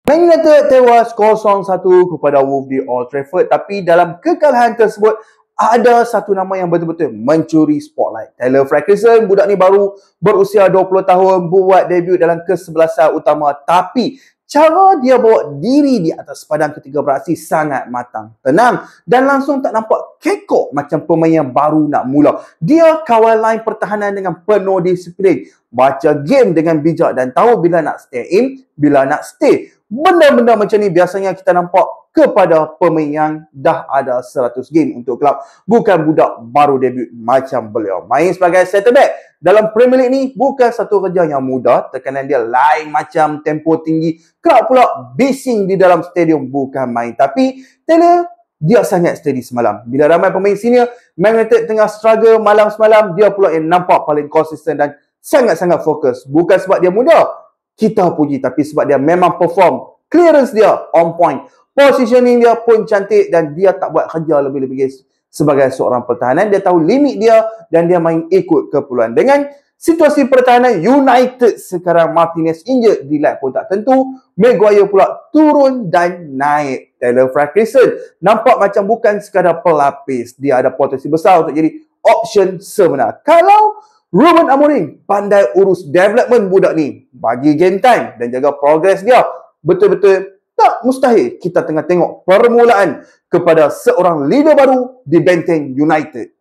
Man United tewas 0-1 kepada Wolves di Old Trafford, tapi dalam kekalahan tersebut ada satu nama yang betul-betul mencuri spotlight. Taylor Fredrickson, budak ni baru berusia 20 tahun, buat debut dalam kesebelasan utama, tapi cara dia bawa diri di atas padang ketika beraksi sangat matang, tenang dan langsung tak nampak kekok macam pemain yang baru nak mula. Dia kawal line pertahanan dengan penuh disiplin, baca game dengan bijak dan tahu bila nak stay in, bila nak stay. Benda-benda macam ni biasanya kita nampak kepada pemain yang dah ada 100 game untuk kelab, bukan budak baru debut macam beliau. Main sebagai center back dalam Premier League ni bukan satu kerja yang mudah. Tekanan dia lain macam, tempo tinggi, kelab pula bising di dalam stadium bukan main. Tapi Taylor, dia sangat steady semalam. Bila ramai pemain senior Man United tengah struggle malam semalam, dia pula yang nampak paling konsisten dan sangat-sangat fokus. Bukan sebab dia muda, kita puji, tapi sebab dia memang perform. Clearance dia on point, positioning dia pun cantik dan dia tak buat kerja lebih-lebih sebagai seorang pertahanan. Dia tahu limit dia dan dia main ikut keperluan. Dengan situasi pertahanan United sekarang, Martinez injured, di line pun tak tentu, Maguire pula turun dan naik. Taylor Fredrickson nampak macam bukan sekadar pelapis, dia ada potensi besar untuk jadi option sebenar. Kalau Ruben Amorim pandai urus development budak ni, bagi game time dan jaga progres dia, betul-betul tak mustahil kita tengah tengok permulaan kepada seorang leader baru di benteng United.